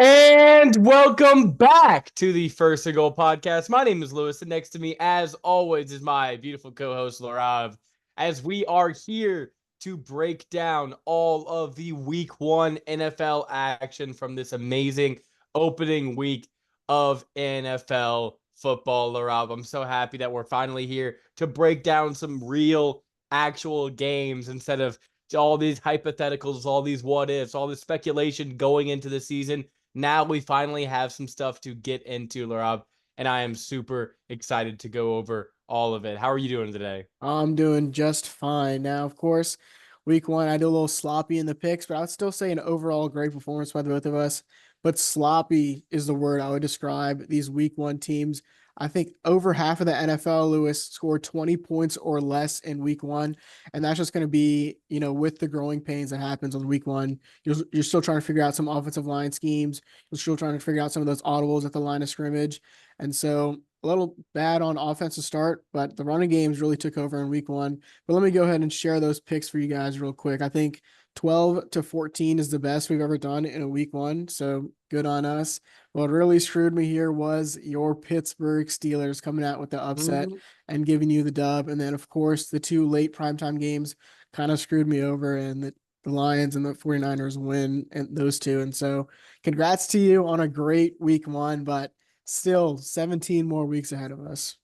And welcome back to the First and Goal podcast. My name is Lewis, and next to me, as always, is my beautiful co-host Laraib. As we are here to break down all of the Week One NFL action from this amazing opening week of NFL football, Laraib. I'm so happy that we're finally here to break down some real, actual games instead of all these hypotheticals, all these what ifs, all this speculation going into the season. Now we finally have some stuff to get into, Larav, and I am super excited to go over all of it. How are you doing today? I'm doing just fine. Now, of course, week one, I did a little sloppy in the picks, but I would still say an overall great performance by the both of us. But sloppy is the word I would describe these week one teams. I think over half of the NFL, Lewis, scored 20 points or less in week one. And that's just going to be, with the growing pains that happens on week one. You're still trying to figure out some offensive line schemes. You're still trying to figure out some of those audibles at the line of scrimmage. And so a little bad on offense to start, but the running games really took over in week one. But let me go ahead and share those picks for you guys real quick. I think 12 to 14 is the best we've ever done in a week one. So good on us. What really screwed me here was your Pittsburgh Steelers coming out with the upset Mhm. and giving you the dub. And then, of course, the two late primetime games kind of screwed me over, and the Lions and the 49ers win and those two. And so congrats to you on a great week one, but still 17 more weeks ahead of us.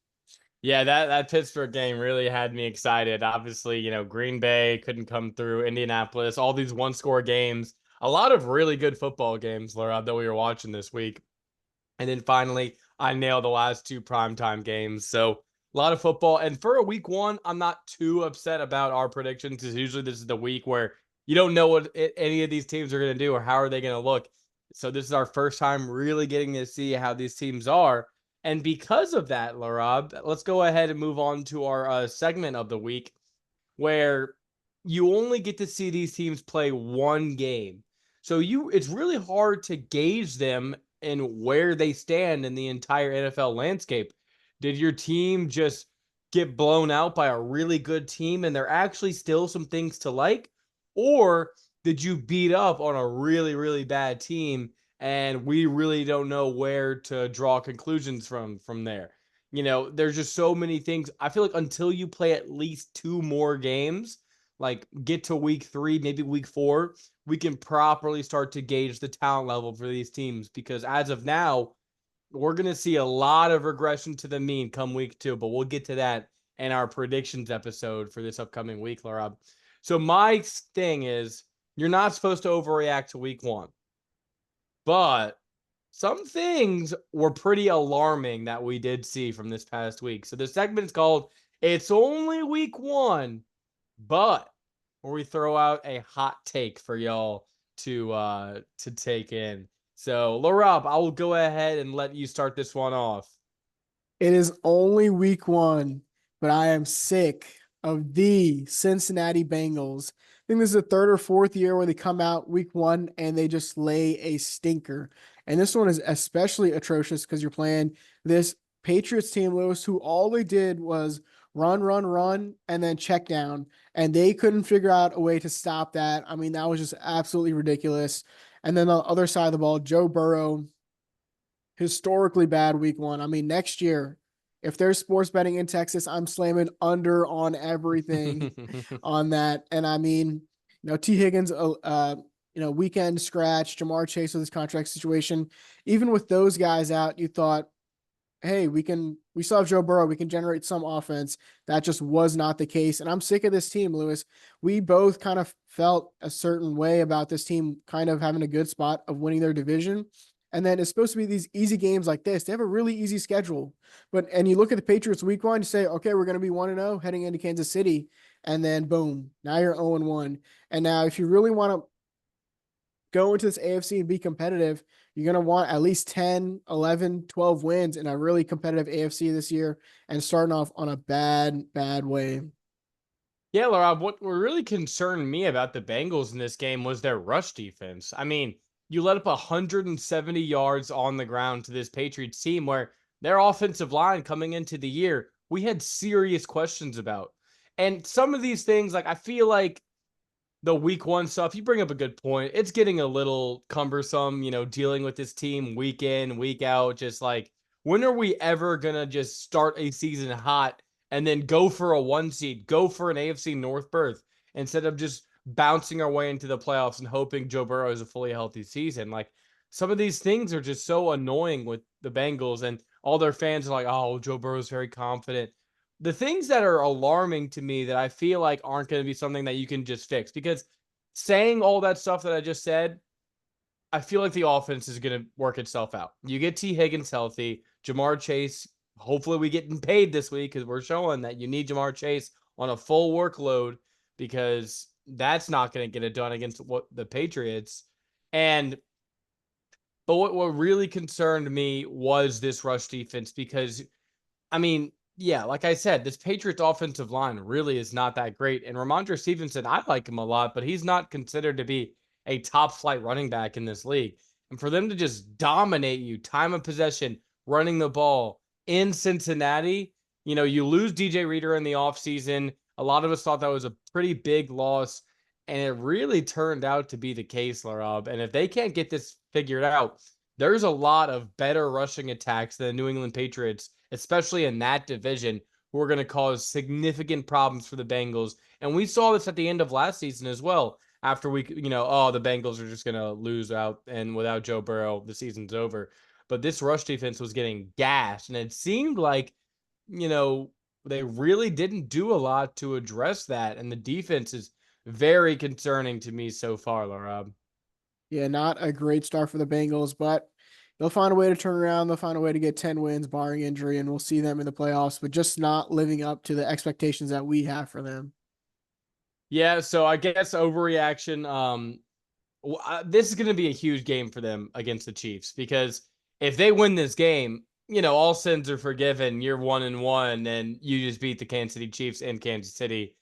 Yeah, that Pittsburgh game really had me excited. Obviously, Green Bay couldn't come through, Indianapolis, all these one-score games, a lot of really good football games, Larav, that we were watching this week. And then finally, I nailed the last two primetime games. So a lot of football. And for a week one, I'm not too upset about our predictions because usually this is the week where you don't know what any of these teams are going to do or how are they going to look. So this is our first time really getting to see how these teams are. And because of that, Larab, let's go ahead and move on to our segment of the week where you only get to see these teams play one game. So it's really hard to gauge them and where they stand in the entire NFL landscape. Did your team just get blown out by a really good team and there actually still some things to like? Or did you beat up on a really, really bad team and we really don't know where to draw conclusions from there? There's just so many things. I feel like until you play at least two more games, like get to week 3, maybe week 4, we can properly start to gauge the talent level for these teams because as of now, we're going to see a lot of regression to the mean come week 2, but we'll get to that in our predictions episode for this upcoming week, Laura. So my thing is you're not supposed to overreact to week 1, but some things were pretty alarming that we did see from this past week. So the segment is called It's Only Week 1, but where we throw out a hot take for y'all to take in. So, Laurab, I will go ahead and let you start this one off. It is only week one, but I am sick of the Cincinnati Bengals. I think this is the third or fourth year where they come out week one and they just lay a stinker. And this one is especially atrocious because you're playing this Patriots team, Lewis, who all they did was run, run, run, and then check down. And they couldn't figure out a way to stop that. I mean, that was just absolutely ridiculous. And then the other side of the ball, Joe Burrow, historically bad week one. I mean, next year, if there's sports betting in Texas, I'm slamming under on everything on that. And I mean, T. Higgins, weekend scratch, Jamar Chase with his contract situation. Even with those guys out, you thought, hey, we still have Joe Burrow. We can generate some offense. That just was not the case. And I'm sick of this team, Lewis. We both kind of felt a certain way about this team kind of having a good spot of winning their division. And then it's supposed to be these easy games like this. They have a really easy schedule. And you look at the Patriots week one, you say, okay, we're going to be 1-0 heading into Kansas City. And then boom, now you're 0-1. And now if you really want to go into this AFC and be competitive, you're going to want at least 10, 11, 12 wins in a really competitive AFC this year and starting off on a bad, bad way. Yeah, Laura, what really concerned me about the Bengals in this game was their rush defense. I mean, you let up 170 yards on the ground to this Patriots team where their offensive line coming into the year, we had serious questions about. And some of these things, like, I feel like the week one stuff, you bring up a good point. It's getting a little cumbersome, dealing with this team week in, week out. Just like, when are we ever going to just start a season hot and then go for a one seed, go for an AFC North berth instead of just bouncing our way into the playoffs and hoping Joe Burrow has a fully healthy season? Like, some of these things are just so annoying with the Bengals, and all their fans are like, oh, Joe Burrow's very confident. The things that are alarming to me that I feel like aren't going to be something that you can just fix, because saying all that stuff that I just said, I feel like the offense is going to work itself out. You get T. Higgins healthy, Jamar Chase. Hopefully, we get him paid this week because we're showing that you need Jamar Chase on a full workload, because that's not going to get it done against the Patriots. And but what really concerned me was this rush defense, because I mean, yeah, like I said, this Patriots offensive line really is not that great. And Ramondre Stevenson, I like him a lot, but he's not considered to be a top flight running back in this league. And for them to just dominate you, time of possession, running the ball in Cincinnati, you lose DJ Reader in the offseason. A lot of us thought that was a pretty big loss. And it really turned out to be the case, Laraib. And if they can't get this figured out, there's a lot of better rushing attacks than the New England Patriots, especially in that division, who are going to cause significant problems for the Bengals. And we saw this at the end of last season as well. After the Bengals are just going to lose out, and without Joe Burrow, the season's over. But this rush defense was getting gashed, and it seemed like, they really didn't do a lot to address that. And the defense is very concerning to me so far, Laura. Yeah, not a great start for the Bengals, but they'll find a way to turn around. They'll find a way to get 10 wins, barring injury, and we'll see them in the playoffs, but just not living up to the expectations that we have for them. Yeah, so I guess overreaction. This is going to be a huge game for them against the Chiefs, because if they win this game, all sins are forgiven. You're 1-1, and you just beat the Kansas City Chiefs in Kansas City.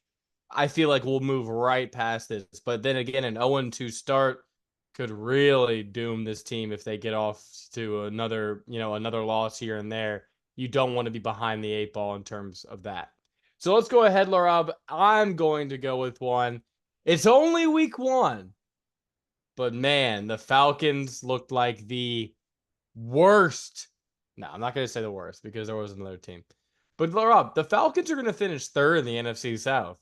I feel like we'll move right past this. But then again, an 0-2 start could really doom this team if they get off to another loss here and there. You don't want to be behind the eight ball in terms of that. So let's go ahead, Laraib. I'm going to go with one. It's only week one, but man, the Falcons looked like the worst. No, I'm not going to say the worst, because there was another team. But Laraib, the Falcons are going to finish third in the NFC South.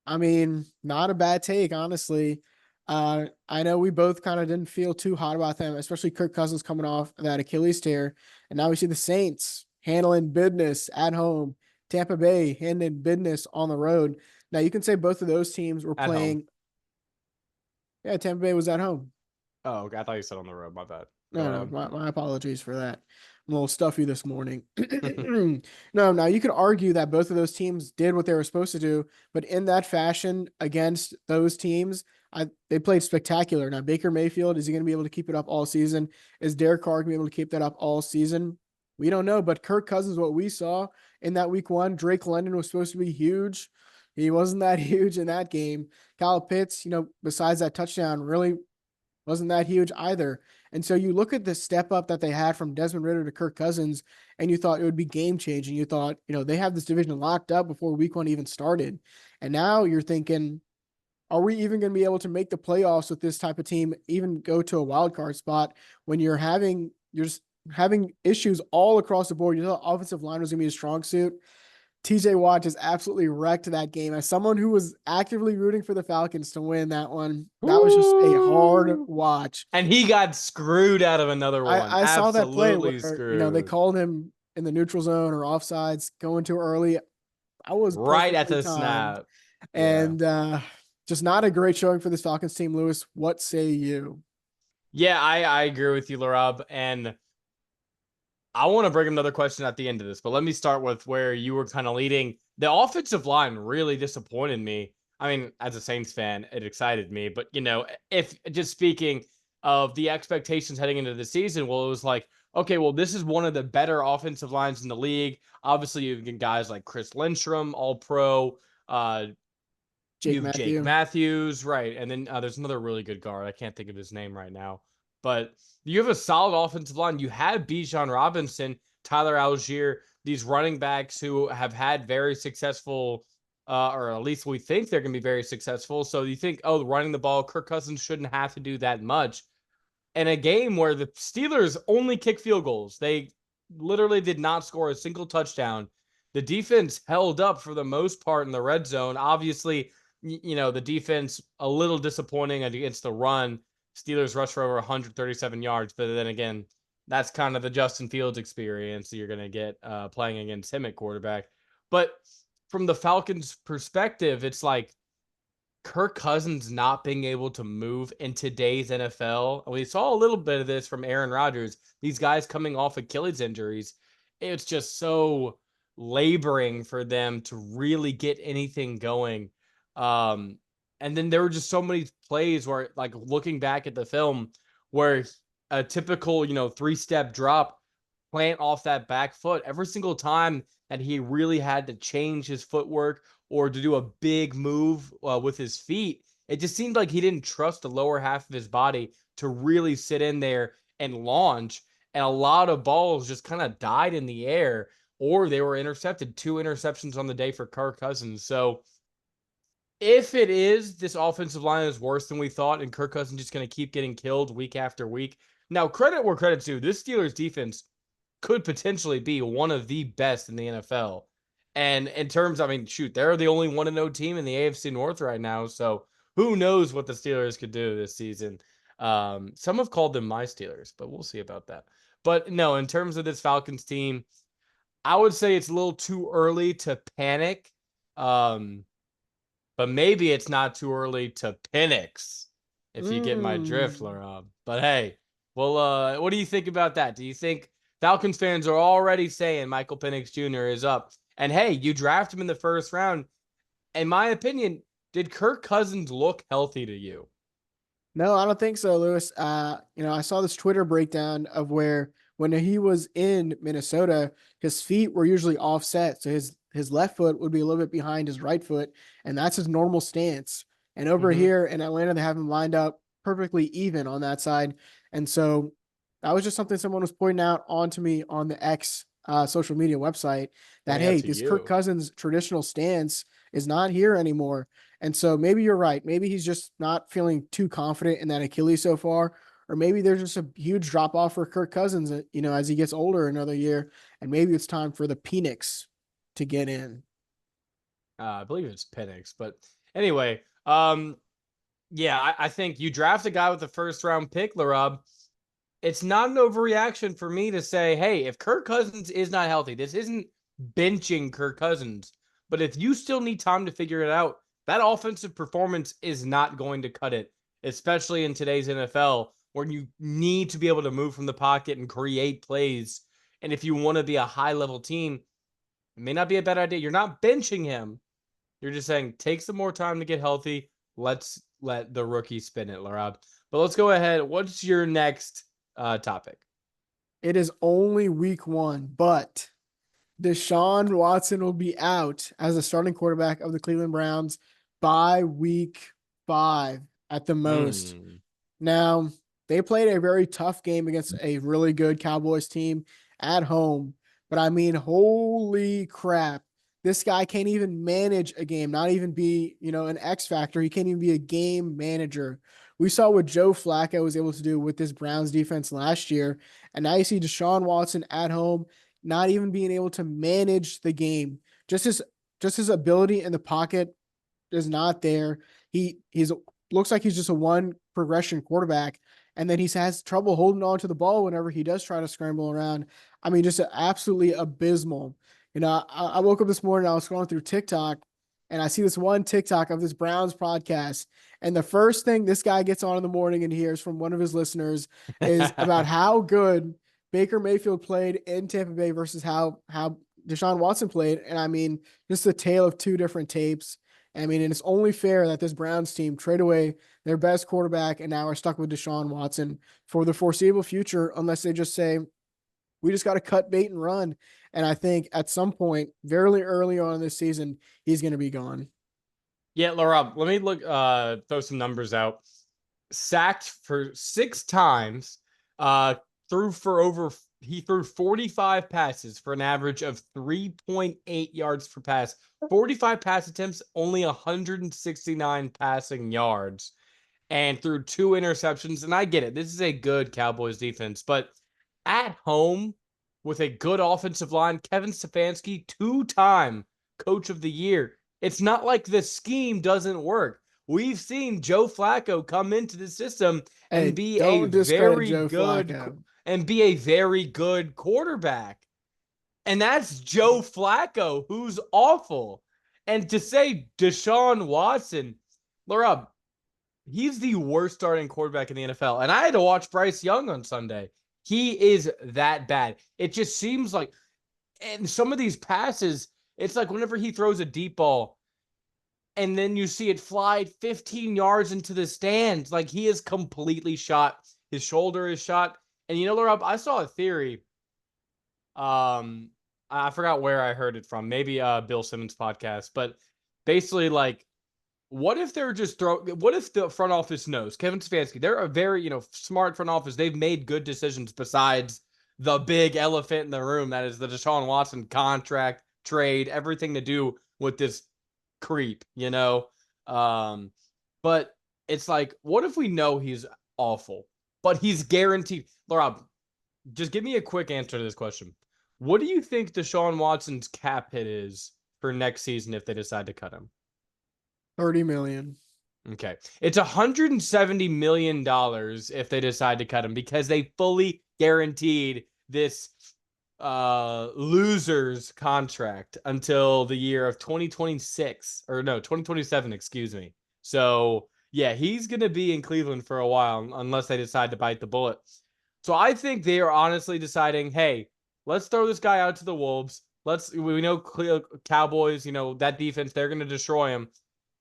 I mean, not a bad take, honestly. I know we both kind of didn't feel too hot about them, especially Kirk Cousins coming off that Achilles tear. And now we see the Saints handling business at home, Tampa Bay handling business on the road. Now you can say both of those teams were At home. playing. Yeah, Tampa Bay was at home. Oh, okay. I thought you said on the road. My bad. Go No, ahead. my apologies for that. I'm a little stuffy this morning. No, now you could argue that both of those teams did what they were supposed to do, but in that fashion against those teams, they played spectacular. Now, Baker Mayfield, is he going to be able to keep it up all season? Is Derek Carr going to be able to keep that up all season? We don't know, but Kirk Cousins, what we saw in that week one, Drake London was supposed to be huge. He wasn't that huge in that game. Kyle Pitts, besides that touchdown, really wasn't that huge either. And so you look at the step up that they had from Desmond Ridder to Kirk Cousins, and you thought it would be game changing. You thought, they have this division locked up before week one even started. And now you're thinking, are we even going to be able to make the playoffs with this type of team, even go to a wild card spot when you're just having issues all across the board? You thought offensive line was going to be a strong suit. TJ Watt just absolutely wrecked that game. As someone who was actively rooting for the Falcons to win that one, that was just a hard watch. And he got screwed out of another one. I saw that play Absolutely where, they screwed. called him in the neutral zone or offsides going too early. I was Right at perfectly the timed. snap. Yeah. And just not a great showing for this Falcons team, Lewis. What say you? Yeah, I agree with you, Larab. And I want to bring another question at the end of this, but let me start with where you were kind of leading. The offensive line really disappointed me. I mean, as a Saints fan, it excited me. But, if just speaking of the expectations heading into the season, well, it was like, okay, well, this is one of the better offensive lines in the league. Obviously, you've got guys like Chris Lindstrom, all pro. Jake You've Jake Matthew. Matthews, right? And then there's another really good guard. I can't think of his name right now, but you have a solid offensive line. You have Bijan Robinson, Tyler Algier, these running backs who have had very successful or at least we think they're going to be very successful. So you think, oh, running the ball, Kirk Cousins shouldn't have to do that much. In a game where the Steelers only kick field goals, they literally did not score a single touchdown. The defense held up for the most part in the red zone. Obviously, the defense a little disappointing against the run. Steelers rushed for over 137 yards, but then again, that's kind of the Justin Fields experience that you're going to get playing against him at quarterback. But from the Falcons' perspective, it's like Kirk Cousins not being able to move in today's NFL. We saw a little bit of this from Aaron Rodgers. These guys coming off Achilles injuries. It's just so laboring for them to really get anything going. Um, and then there were just so many plays where, like, looking back at the film, where a typical, three-step drop plant off that back foot every single time that he really had to change his footwork or to do a big move with his feet. It just seemed like he didn't trust the lower half of his body to really sit in there and launch. And a lot of balls just kind of died in the air or they were intercepted. 2 interceptions on the day for Kirk Cousins. So if it is this offensive line is worse than we thought and Kirk Cousins just going to keep getting killed week after week. Now, credit where credit's due. This Steelers defense could potentially be one of the best in the NFL. And in terms, I mean, shoot, they're the only 1-0 team in the AFC North right now. So who knows what the Steelers could do this season? Some have called them my Steelers, but we'll see about that. But no, in terms of this Falcons team, I would say it's a little too early to panic. But maybe it's not too early to Penix, if you get my drift, Mm. Laurent. But hey, well, what do you think about that? Do you think Falcons fans are already saying Michael Penix Jr. is up? And hey, you draft him in the first round. In my opinion, did Kirk Cousins look healthy to you? No, I don't think so, Lewis. I saw this Twitter breakdown of where when he was in Minnesota, his feet were usually offset, so his left foot would be a little bit behind his right foot, and that's his normal stance. And over Mm-hmm. here in Atlanta, they have him lined up perfectly even on that side, and so that was just something someone was pointing out onto me on the X social media website that Pointing out hey, to this Kirk you. Cousins traditional stance is not here anymore. And so maybe you're right. Maybe he's just not feeling too confident in that Achilles so far. Or maybe there's just a huge drop off for Kirk Cousins, as he gets older another year. And maybe it's time for the Penix to get in. I believe it's Penix. But anyway, yeah, I think you draft a guy with a first round pick, Larab. It's not an overreaction for me to say, hey, if Kirk Cousins is not healthy, this isn't benching Kirk Cousins. But if you still need time to figure it out, that offensive performance is not going to cut it, especially in today's NFL, where you need to be able to move from the pocket and create plays. And if you want to be a high level team, it may not be a bad idea. You're not benching him. You're just saying, take some more time to get healthy. Let's let the rookie spin it, Larab. But let's go ahead. What's your next topic? It is only week one, but Deshaun Watson will be out as the starting quarterback of the Cleveland Browns by week 5 at the most. Hmm. Now, they played a very tough game against a really good Cowboys team at home. But I mean, holy crap. This guy can't even manage a game, not even be, an X factor. He can't even be a game manager. We saw what Joe Flacco was able to do with this Browns defense last year. And now you see Deshaun Watson at home, not even being able to manage the game. Just his ability in the pocket is not there. He's looks like he's just a one progression quarterback, and then he has trouble holding on to the ball whenever he does try to scramble around. I mean, just absolutely abysmal. I woke up this morning, I was scrolling through TikTok, and I see this one TikTok of this Browns podcast, and the first thing this guy gets on in the morning and hears from one of his listeners is about how good Baker Mayfield played in Tampa Bay versus how Deshaun Watson played, and I mean, just a tale of two different tapes. I mean, and it's only fair that this Browns team trade away their best quarterback and now are stuck with Deshaun Watson for the foreseeable future, unless they just say, we just got to cut bait and run. And I think at some point, very early on in this season, he's going to be gone. Yeah, Laura, let me throw some numbers out. Sacked for 6 times, threw for over he threw 45 passes for an average of 3.8 yards per pass. 45 pass attempts, only 169 passing yards, and threw 2 interceptions. And I get it. This is a good Cowboys defense, but at home with a good offensive line, Kevin Stefanski, 2-time coach of the year. It's not like the scheme doesn't work. We've seen Joe Flacco come into the system and Hey, be a don't discredit very Joe good Flacco. quarterback. And that's Joe Flacco, who's awful. And to say Deshaun Watson, Laura, he's the worst starting quarterback in the NFL. And I had to watch Bryce Young on Sunday. He is that bad. It just seems like, and some of these passes, it's like whenever he throws a deep ball and then you see it fly 15 yards into the stands, like he is completely shot. His shoulder is shot. And you know, Laura, I saw a theory. Um, I forgot where I heard it from. Maybe Bill Simmons podcast, but basically like what if they're just what if the front office knows Kevin Stefanski? They're a very, smart front office. They've made good decisions besides the big elephant in the room that is the Deshaun Watson contract, trade, everything to do with this creep. Um, but it's like, what if we know he's awful, but he's guaranteed? Rob, just give me a quick answer to this question. What do you think Deshaun Watson's cap hit is for next season if they decide to cut him? 30 million. Okay. It's $170 million if they decide to cut him because they fully guaranteed this loser's contract until the year of 2026 or no, 2027, excuse me. So, yeah, he's going to be in Cleveland for a while unless they decide to bite the bullet. So, I think they are honestly deciding, hey, let's throw this guy out to the Wolves. We know Cowboys, that defense, they're going to destroy him.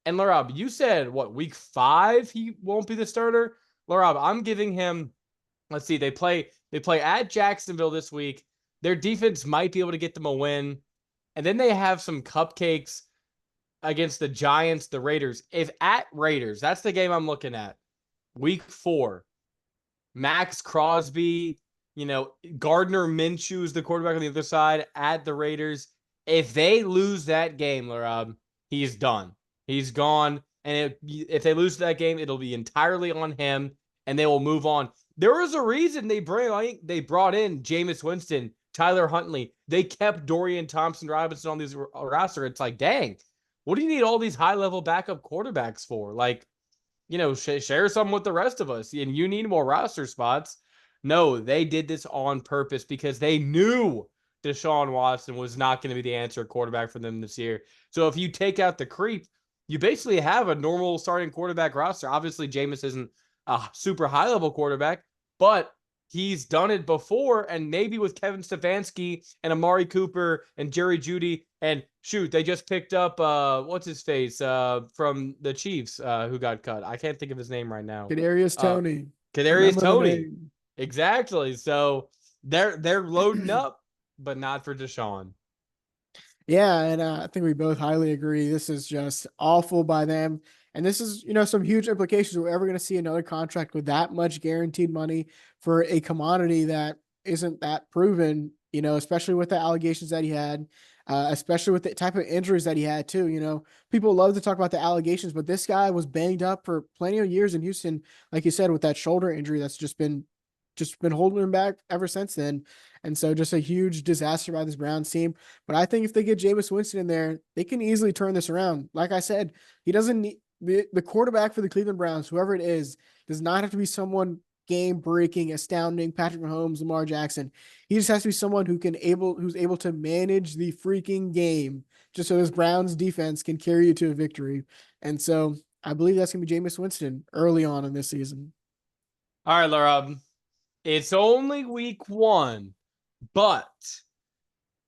And Laraib, you said what, week 5 he won't be the starter? Laraib, I'm giving him, let's see, they play at Jacksonville this week. Their defense might be able to get them a win. And then they have some cupcakes against the Giants, the Raiders. If at Raiders, that's the game I'm looking at. Week 4. Max Crosby, Gardner Minshew is the quarterback on the other side at the Raiders. If they lose that game, Laraib, he's done. He's gone. And if they lose that game, it'll be entirely on him, and they will move on. There was a reason they brought in Jameis Winston, Tyler Huntley. They kept Dorian Thompson-Robinson on this roster. It's like, dang, what do you need all these high-level backup quarterbacks for? Like, share some with the rest of us. And you need more roster spots. No, they did this on purpose because they knew Deshaun Watson was not going to be the answer quarterback for them this year. So if you take out the creep, you basically have a normal starting quarterback roster. Obviously, Jameis isn't a super high-level quarterback, but he's done it before, and maybe with Kevin Stefanski and Amari Cooper and Jerry Jeudy, and shoot, they just picked up what's his face from the Chiefs who got cut. I can't think of his name right now. Kadarius Toney. Kadarius Toney. Exactly. So they're loading up, but not for Deshaun. Yeah, and I think we both highly agree. This is just awful by them. And this is, some huge implications. We're ever going to see another contract with that much guaranteed money for a commodity that isn't that proven, especially with the allegations that he had, especially with the type of injuries that he had too. People love to talk about the allegations, but this guy was banged up for plenty of years in Houston, like you said, with that shoulder injury that's just been holding him back ever since then. And so just a huge disaster by this Browns team. But I think if they get Jameis Winston in there, they can easily turn this around. Like I said, he doesn't need the quarterback for the Cleveland Browns, whoever it is, does not have to be someone game-breaking, astounding, Patrick Mahomes, Lamar Jackson. He just has to be someone who's able to manage the freaking game just so this Browns defense can carry you to a victory. And so I believe that's going to be Jameis Winston early on in this season. All right, Laura. It's only week 1, but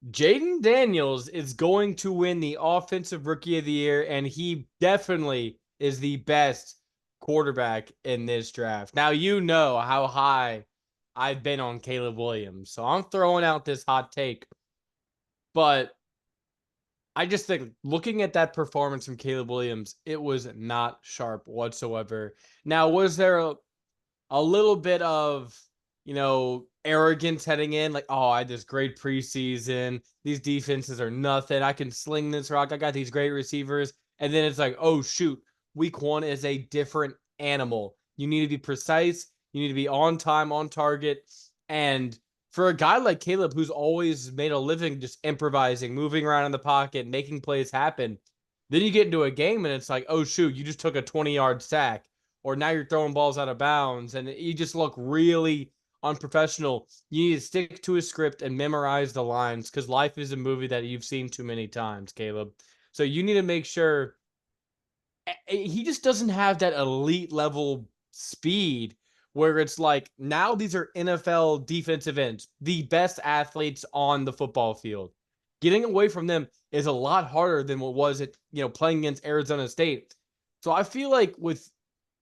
Jayden Daniels is going to win the Offensive Rookie of the Year, and he definitely is the best quarterback in this draft. Now, you know how high I've been on Caleb Williams, so I'm throwing out this hot take. But I just think looking at that performance from Caleb Williams, it was not sharp whatsoever. Now, was there a little bit of arrogance heading in, like, oh, I had this great preseason. These defenses are nothing. I can sling this rock. I got these great receivers. And then it's like, oh, shoot, week one is a different animal. You need to be precise. You need to be on time, on target. And for a guy like Caleb, who's always made a living just improvising, moving around in the pocket, making plays happen, then you get into a game and it's like, oh, shoot, you just took a 20-yard sack, or now you're throwing balls out of bounds, and you just look really unprofessional. You need to stick to a script and memorize the lines, because life is a movie that you've seen too many times, Caleb. So you need to make sure he just doesn't have that elite level speed where it's like, now these are NFL defensive ends, the best athletes on the football field. Getting away from them is a lot harder than what was it, playing against Arizona State. So I feel like with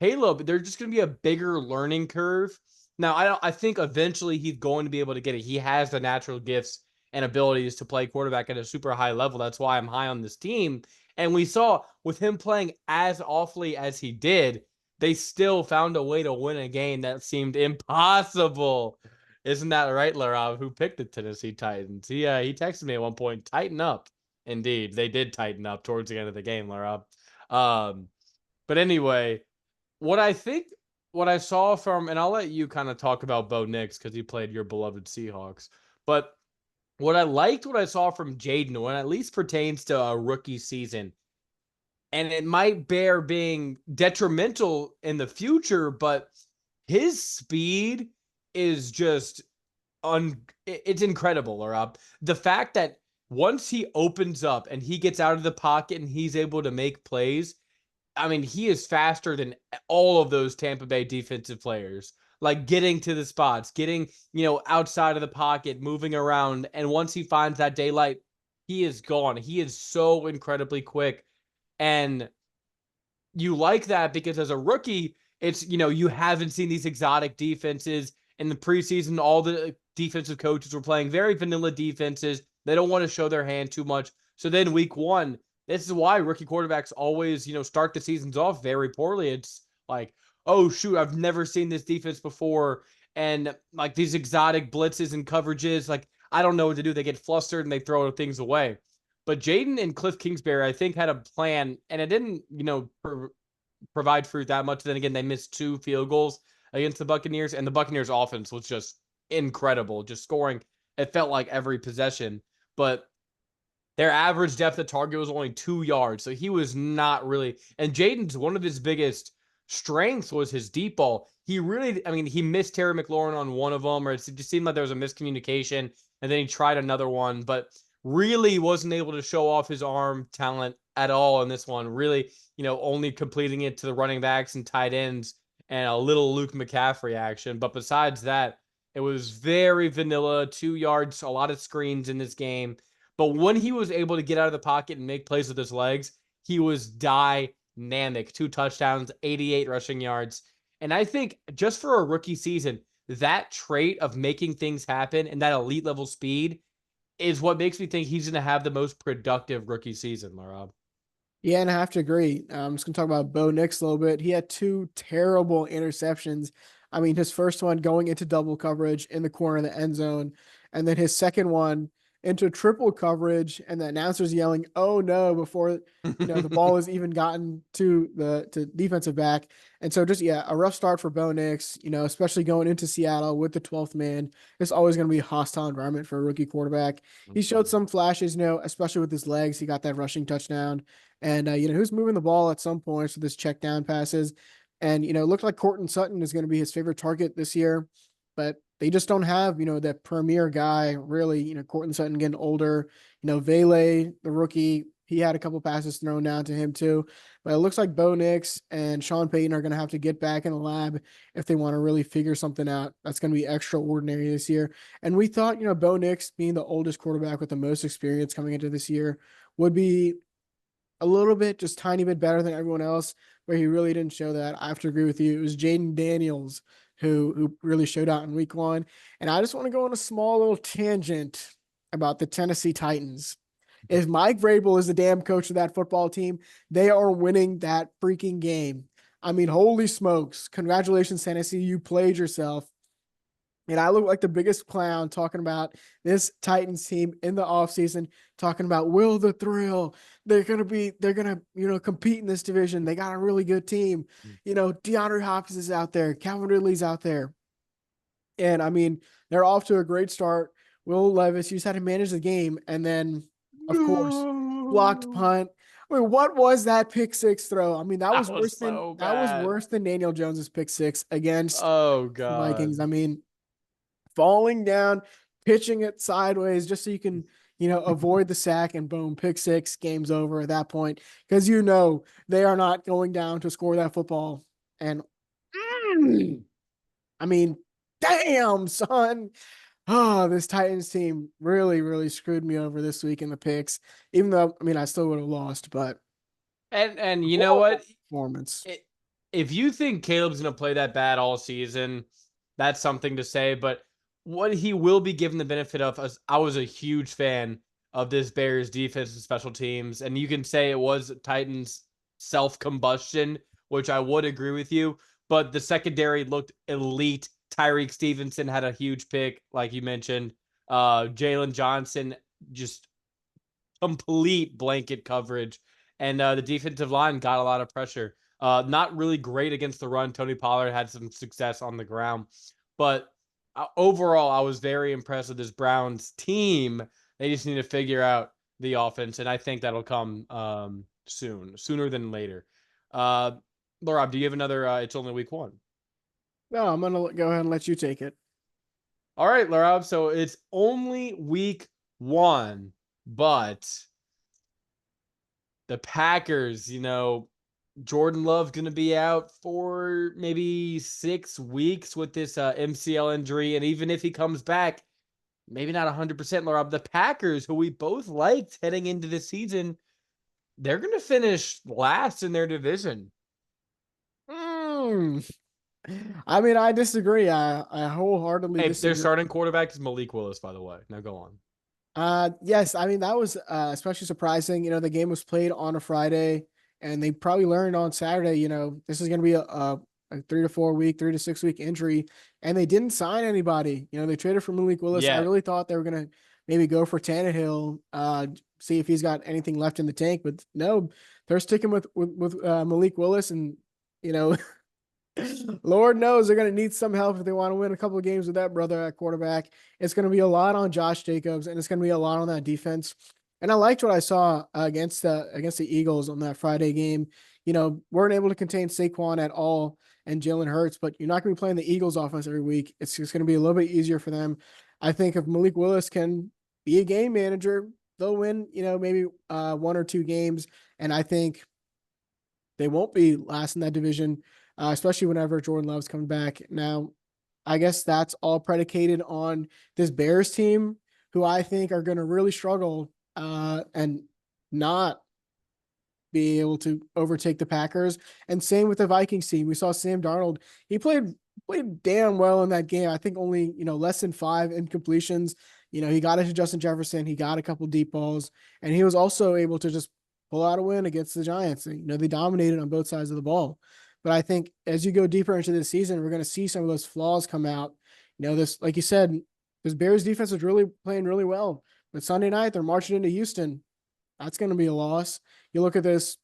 Caleb, there's just going to be a bigger learning curve. Now, I think eventually he's going to be able to get it. He has the natural gifts and abilities to play quarterback at a super high level. That's why I'm high on this team. And we saw with him playing as awfully as he did, they still found a way to win a game that seemed impossible. Isn't that right, Laraib, who picked the Tennessee Titans? He texted me at one point, tighten up. Indeed, they did tighten up towards the end of the game, Laraib. But anyway, what I think, what I saw from, and I'll let you kind of talk about Bo Nix because he played your beloved Seahawks. But what I liked, what I saw from Jayden, when at least pertains to a rookie season, and it might bear being detrimental in the future, but his speed is just it's incredible, or the fact that once he opens up and he gets out of the pocket and he's able to make plays, I mean, he is faster than all of those Tampa Bay defensive players. Like getting to the spots, getting, outside of the pocket, moving around. And once he finds that daylight, he is gone. He is so incredibly quick. And you like that because as a rookie, it's, you haven't seen these exotic defenses in the preseason. All the defensive coaches were playing very vanilla defenses. They don't want to show their hand too much. So then week one, this is why rookie quarterbacks always, start the seasons off very poorly. It's like, oh, shoot, I've never seen this defense before. And like these exotic blitzes and coverages, like, I don't know what to do. They get flustered and they throw things away. But Jayden and Cliff Kingsbury, I think, had a plan, and it didn't, provide fruit that much. Then again, they missed 2 field goals against the Buccaneers, and the Buccaneers offense was just incredible, just scoring. It felt like every possession, but their average depth of target was only 2 yards. So he was not really, and Jayden's one of his biggest strengths was his deep ball. He really, I mean, he missed Terry McLaurin on one of them, or it just seemed like there was a miscommunication, and then he tried another one, but really wasn't able to show off his arm talent at all in this one. Really, only completing it to the running backs and tight ends and a little Luke McCaffrey action. But besides that, it was very vanilla, 2 yards, a lot of screens in this game. But when he was able to get out of the pocket and make plays with his legs, he was dynamic. 2 touchdowns, 88 rushing yards. And I think just for a rookie season, that trait of making things happen and that elite level speed is what makes me think he's going to have the most productive rookie season, Laraib. Yeah, and I have to agree. I'm just going to talk about Bo Nix a little bit. He had 2 terrible interceptions. I mean, his first one going into double coverage in the corner of the end zone, and then his second one into triple coverage, and the announcer's yelling, "Oh no!" before the ball has even gotten to the defensive back. And so just a rough start for Bo Nix. Especially going into Seattle with the 12th man. It's always going to be a hostile environment for a rookie quarterback. He showed some flashes, especially with his legs. He got that rushing touchdown. And, who's moving the ball at some points with his check down passes. And, it looked like Courtland Sutton is going to be his favorite target this year, but they just don't have, that premier guy really, Courtland Sutton getting older, Vele, the rookie, he had a couple passes thrown down to him too, but it looks like Bo Nix and Sean Payton are going to have to get back in the lab if they want to really figure something out. That's going to be extraordinary this year. And we thought, Bo Nix being the oldest quarterback with the most experience coming into this year would be a little bit, just tiny bit better than everyone else, where he really didn't show that. I have to agree with you. It was Jayden Daniels who really showed out in week 1. And I just want to go on a small little tangent about the Tennessee Titans. If Mike Vrabel is the damn coach of that football team, they are winning that freaking game. I mean, holy smokes. Congratulations, Tennessee. You played yourself. And I look like the biggest clown talking about this Titans team in the offseason, talking about will the thrill. They're gonna, compete in this division. They got a really good team. DeAndre Hopkins is out there, Calvin Ridley's out there. And I mean, they're off to a great start. Will Levis, you just had to manage the game. And then, of course, blocked No. punt. I mean, what was that pick six throw? I mean, That was so that was bad. worse than Daniel Jones's pick six against Oh the Vikings. I God. mean, falling down, pitching it sideways just so you can, avoid the sack and boom, pick six, game's over at that point. Because they are not going down to score that football. And I mean, damn, son. Oh, this Titans team really, really screwed me over this week in the picks. Even though, I mean, I still would have lost, but And you know horrible what? performance. If you think Caleb's going to play that bad all season, that's something to say. But what he will be given the benefit of, is I was a huge fan of this Bears defense and special teams. And you can say it was Titans self combustion, which I would agree with you. But the secondary looked elite. Tyreek Stevenson had a huge pick, like you mentioned. Jalen Johnson, just complete blanket coverage. And the defensive line got a lot of pressure. Not really great against the run. Tony Pollard had some success on the ground. But overall, I was very impressed with this Browns team. They just need to figure out the offense, and I think that'll come sooner than later. Laraib, do you have another? It's only week one. No, I'm going to go ahead and let you take it. All right, Laraib. So it's only week one, but the Packers, Jordan Love's going to be out for maybe 6 weeks with this MCL injury. And even if he comes back, maybe not 100%, Laura. The Packers, who we both liked heading into the season, they're going to finish last in their division. Mm. I mean, I disagree. I wholeheartedly Hey, their disagree. starting quarterback is Malik Willis, by the way. Now go on. Yes, I mean that was especially surprising. The game was played on a Friday, and they probably learned on Saturday. This is going to be a 3 to 4 week, 3 to 6 week injury, and they didn't sign anybody. They traded for Malik Willis. I Yeah. really thought they were going to maybe go for Tannehill, see if he's got anything left in the tank, but no, they're sticking with Malik Willis, and you know Lord knows they're going to need some help if they want to win a couple of games with that brother at quarterback. It's going to be a lot on Josh Jacobs, and it's going to be a lot on that defense. And I liked what I saw against the Eagles on that Friday game. Weren't able to contain Saquon at all and Jalen Hurts, but you're not going to be playing the Eagles offense every week. It's just going to be a little bit easier for them. I think if Malik Willis can be a game manager, they'll win, maybe 1 or 2 games. And I think they won't be last in that division, especially whenever Jordan Love's coming back. Now, I guess that's all predicated on this Bears team, who I think are going to really struggle and not be able to overtake the Packers. And same with the Vikings team. We saw Sam Darnold. He played damn well in that game. I think only, less than 5 incompletions. He got it to Justin Jefferson. He got a couple deep balls, and he was also able to just pull out a win against the Giants. They dominated on both sides of the ball. But I think as you go deeper into the season, we're going to see some of those flaws come out. This, like you said, this Bears defense is really playing really well. But Sunday night, they're marching into Houston. That's going to be a loss. You look at this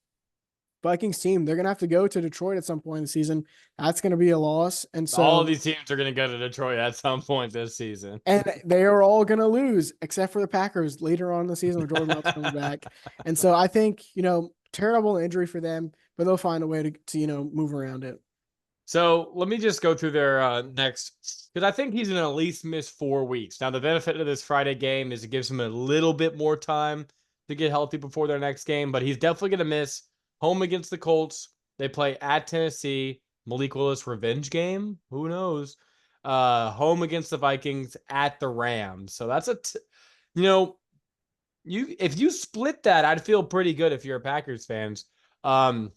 Vikings team, they're going to have to go to Detroit at some point in the season. That's going to be a loss. And All of so, these teams are going to go to Detroit at some point this season. and they are all going to lose except for the Packers later on in the season when Jordan Love's coming back. And so I think, terrible injury for them, but they'll find a way to move around it. So let me just go through their next, because I think he's going to at least miss 4 weeks. Now, the benefit of this Friday game is it gives him a little bit more time to get healthy before their next game, but he's definitely going to miss home against the Colts. They play at Tennessee, Malik Willis revenge game. Who knows? Home against the Vikings, at the Rams. So that's if you split that, I'd feel pretty good if you're a Packers fans. And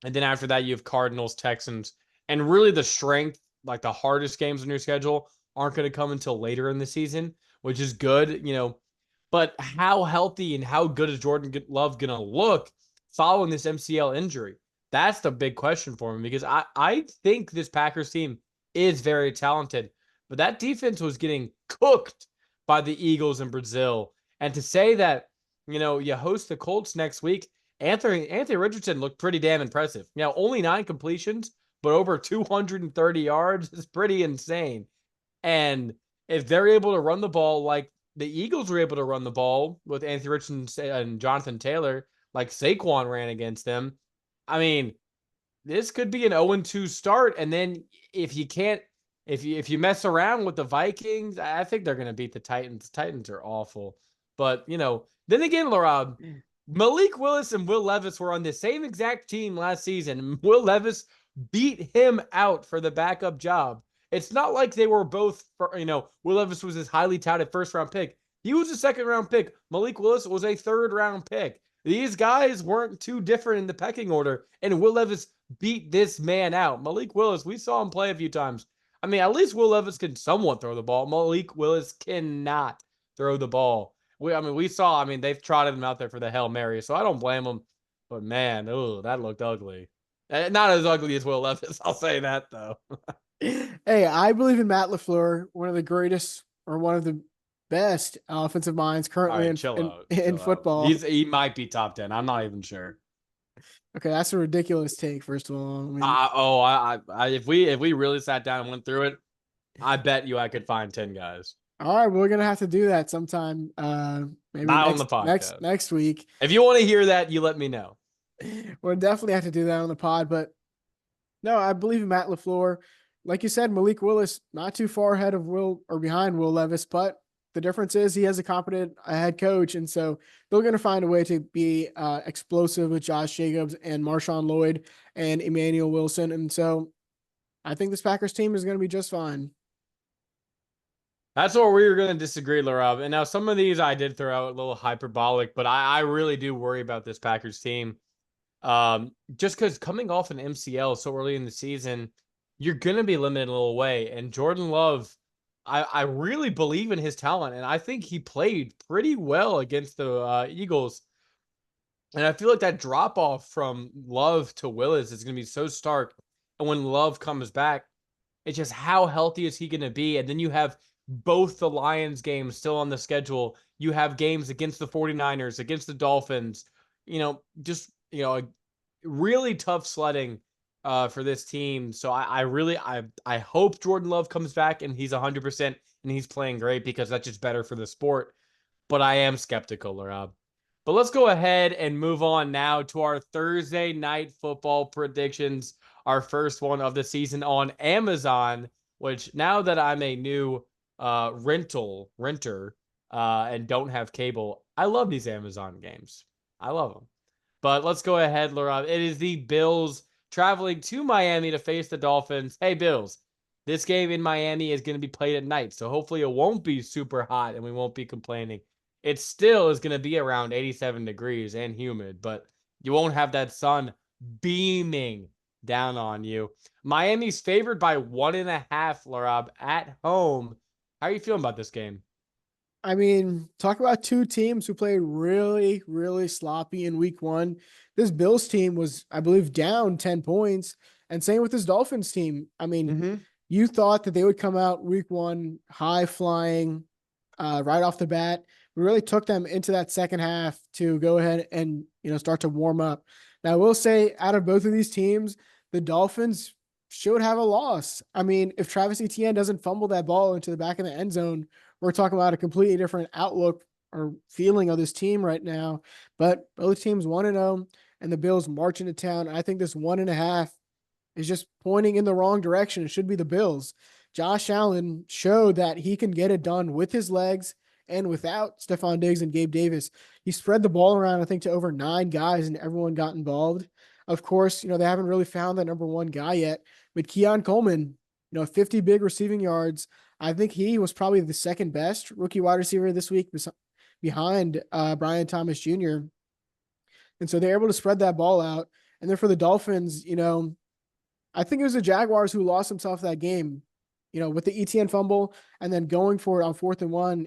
then after that, you have Cardinals, Texans, and really the strength, like the hardest games on your schedule, aren't going to come until later in the season, which is good, But how healthy and how good is Jordan Love going to look following this MCL injury? That's the big question for him, because I think this Packers team is very talented, but that defense was getting cooked by the Eagles in Brazil. And to say that, you host the Colts next week, Anthony Richardson looked pretty damn impressive. Only 9 completions, but over 230 yards is pretty insane. And if they're able to run the ball like the Eagles were able to run the ball with Anthony Richardson and Jonathan Taylor, like Saquon ran against them, I mean, this could be an 0-2 start. And then if you can't, if you mess around with the Vikings, I think they're going to beat the Titans. Titans are awful. But, then again, Laraib, Malik Willis and Will Levis were on the same exact team last season. Will Levis beat him out for the backup job. It's not like they were both, Will Levis was this highly touted first round pick. He was a second round pick. Malik Willis was a third round pick. These guys weren't too different in the pecking order, and Will Levis beat this man out. Malik Willis, we saw him play a few times. I mean, at least Will Levis can somewhat throw the ball. Malik Willis cannot throw the ball. They've trotted him out there for the Hail Mary, so I don't blame him. But man, that looked ugly. Not as ugly as Will Levis, I'll say that though. Hey, I believe in Matt LaFleur, one of the greatest or one of the best offensive minds All currently right, in chill in, out. in Chill out. football. He might be top 10. I'm not even sure. Okay, that's a ridiculous take. First of all, I mean, If we really sat down and went through it, I bet you I could find 10 guys. all right, we're gonna have to do that sometime. Maybe Not on the next podcast. week. If you want to hear that, you let me know. We'll definitely have to do that on the pod. But no, I believe in Matt LaFleur. Like you said, Malik Willis not too far ahead of Will or behind Will Levis, but the difference is he has a competent head coach, and so they're going to find a way to be explosive with Josh Jacobs and Marshawn Lloyd and Emmanuel Wilson. And so I think this Packers team is going to be just fine. That's where we were going to disagree, Laraib. And now some of these I did throw out a little hyperbolic, but I really do worry about this Packers team. Just because coming off an MCL so early in the season, you're going to be limited a little way. And Jordan Love, I really believe in his talent, and I think he played pretty well against the Eagles. And I feel like that drop off from Love to Willis is going to be so stark. And when Love comes back, it's just how healthy is he going to be? And then you have both the Lions games still on the schedule. You have games against the 49ers, against the Dolphins, really tough sledding for this team. So I hope Jordan Love comes back and he's 100% and he's playing great, because that's just better for the sport. But I am skeptical, Rob. But let's go ahead and move on now to our Thursday night football predictions. Our first one of the season on Amazon, which now that I'm a new renter and don't have cable, I love these Amazon games. I love them. But let's go ahead, Laura. It is the Bills traveling to Miami to face the Dolphins. Hey, Bills, this game in Miami is going to be played at night, so hopefully it won't be super hot and we won't be complaining. It still is going to be around 87 degrees and humid, but you won't have that sun beaming down on you. Miami's favored by 1.5, Larab, at home. How are you feeling about this game? I mean, talk about two teams who played really, really sloppy in week one. This Bills team was, I believe, down 10 points. And same with this Dolphins team. I mean, you thought that they would come out week one high flying right off the bat. We really took them into that second half to go ahead and, start to warm up. Now, I will say, out of both of these teams, the Dolphins should have a loss. I mean, if Travis Etienne doesn't fumble that ball into the back of the end zone, we're talking about a completely different outlook or feeling of this team right now. But both teams 1-0, and the Bills march into town. I think this 1.5 is just pointing in the wrong direction. It should be the Bills. Josh Allen showed that he can get it done with his legs and without Stephon Diggs and Gabe Davis. He spread the ball around, I think, to over 9 guys, and everyone got involved. Of course, they haven't really found that number one guy yet, but Keon Coleman, 50 big receiving yards. I think he was probably the second best rookie wide receiver this week behind Brian Thomas Jr. And so they're able to spread that ball out. And then for the Dolphins, I think it was the Jaguars who lost themselves that game, with the ETN fumble and then going for it on 4th and 1,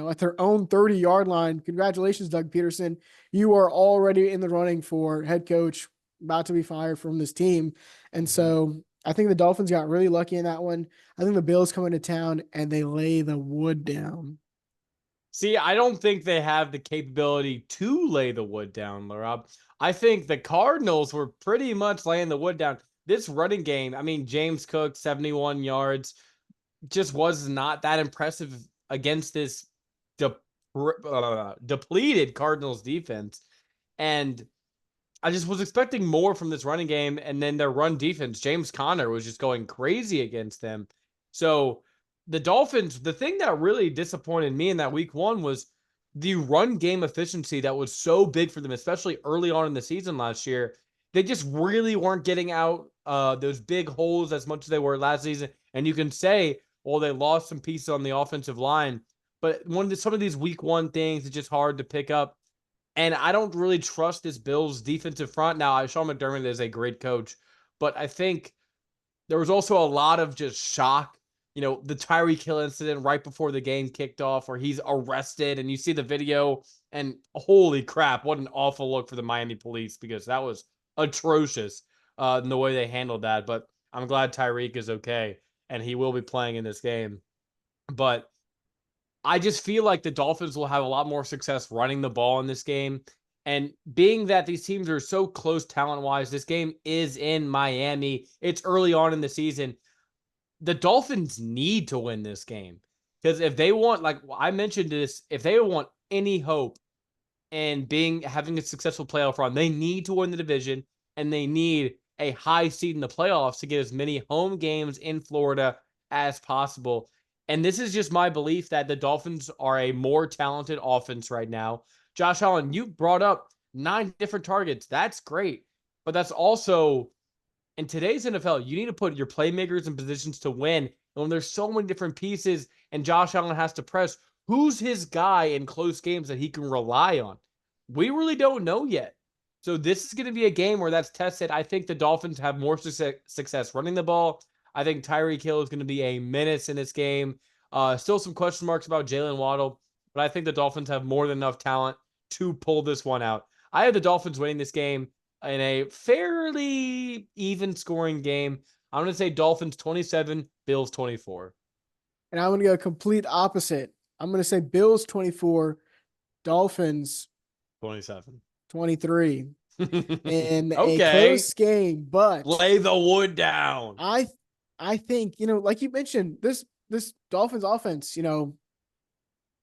at their own 30-yard line. Congratulations, Doug Peterson. You are already in the running for head coach, about to be fired from this team. And so I think the Dolphins got really lucky in that one. I think the Bills come into town and they lay the wood down. See, I don't think they have the capability to lay the wood down, Laraib. I think the Cardinals were pretty much laying the wood down. This running game, I mean, James Cook, 71 yards, just was not that impressive against this depleted Cardinals defense. And I just was expecting more from this running game, and then their run defense. James Conner was just going crazy against them. So the Dolphins, the thing that really disappointed me in that week one was the run game efficiency that was so big for them, especially early on in the season last year. They just really weren't getting out those big holes as much as they were last season. And you can say, well, they lost some pieces on the offensive line, but some of these week one things, it's just hard to pick up. And I don't really trust this Bills defensive front. Now, Sean McDermott is a great coach, but I think there was also a lot of just shock. You know, the Tyreek Hill incident right before the game kicked off where he's arrested and you see the video and holy crap, what an awful look for the Miami police because that was atrocious in the way they handled that. But I'm glad Tyreek is okay and he will be playing in this game. But I just feel like the Dolphins will have a lot more success running the ball in this game. And being that these teams are so close talent wise, this game is in Miami. It's early on in the season. The Dolphins need to win this game because if they want, like I mentioned this, if they want any hope and having a successful playoff run, they need to win the division and they need a high seed in the playoffs to get as many home games in Florida as possible. And this is just my belief that the Dolphins are a more talented offense right now. Josh Allen, you brought up 9 different targets. That's great. But that's also in today's NFL, you need to put your playmakers in positions to win. And when there's so many different pieces and Josh Allen has to press, who's his guy in close games that he can rely on? We really don't know yet. So this is going to be a game where that's tested. I think the Dolphins have more success running the ball. I think Tyreek Hill is going to be a menace in this game. Still some question marks about Jaylen Waddle, but I think the Dolphins have more than enough talent to pull this one out. I have the Dolphins winning this game in a fairly even scoring game. I'm going to say Dolphins 27, Bills 24. And I'm going to go complete opposite. I'm going to say Bills 24, Dolphins 27. 23 in a Okay. close game, but lay the wood down. I think, like you mentioned, this Dolphins offense,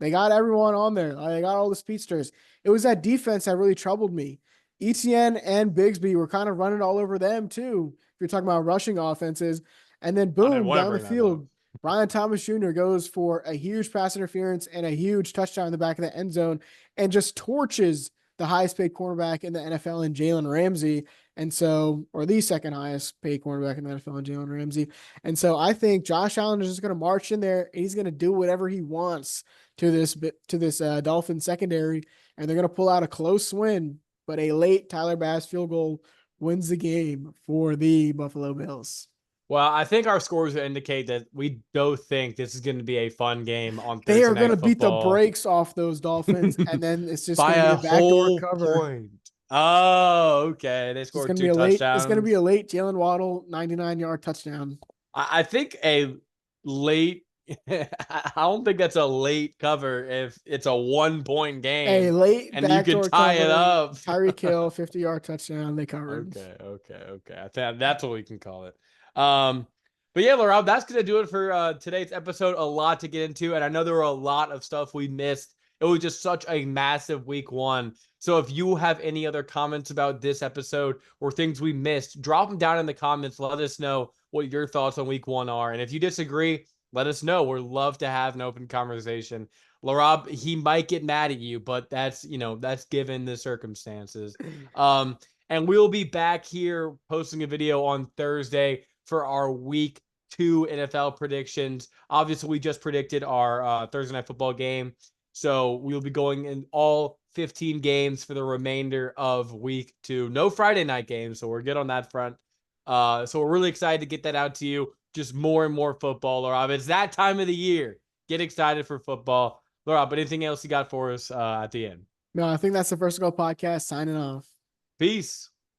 they got everyone on there. They got all the speedsters. It was that defense that really troubled me. ETN and Bigsby were kind of running all over them too. If you're talking about rushing offenses, and then boom, down the field, Brian Thomas Jr. goes for a huge pass interference and a huge touchdown in the back of the end zone and just torches the highest paid cornerback in the NFL in Jalen Ramsey. And so, or the second highest paid cornerback in the NFL in Jalen Ramsey. And so I think Josh Allen is just going to march in there and he's going to do whatever he wants to this Dolphin secondary. And they're going to pull out a close win, but a late Tyler Bass field goal wins the game for the Buffalo Bills. Well, I think our scores indicate that we both think this is going to be a fun game on Thursday They are going to beat the brakes off those Dolphins, and then it's just by going to be a a backdoor whole cover. Point. Oh, okay. They scored 2 touchdowns. It's going to be a late Jaylen Waddle 99-yard touchdown. I think a late. I don't think that's a late cover if it's a 1-point game. A late and you can tie it up. Tyreek Hill 50-yard touchdown. They covered. Okay. I think that's what we can call it. But yeah, Laraib, that's gonna do it for today's episode. A lot to get into, and I know there were a lot of stuff we missed. It was just such a massive week one. So if you have any other comments about this episode or things we missed, drop them down in the comments. Let us know what your thoughts on week one are. And if you disagree, let us know. We'd love to have an open conversation. Laraib, he might get mad at you, but that's given the circumstances. And we'll be back here posting a video on Thursday for our week 2 NFL predictions. Obviously, we just predicted our Thursday night football game. So we'll be going in all 15 games for the remainder of week 2. No Friday night games, so we're good on that front. So we're really excited to get that out to you. Just more and more football, Laraib. It's that time of the year. Get excited for football. Laraib, but anything else you got for us at the end? No, I think that's the First Goal Podcast signing off. Peace.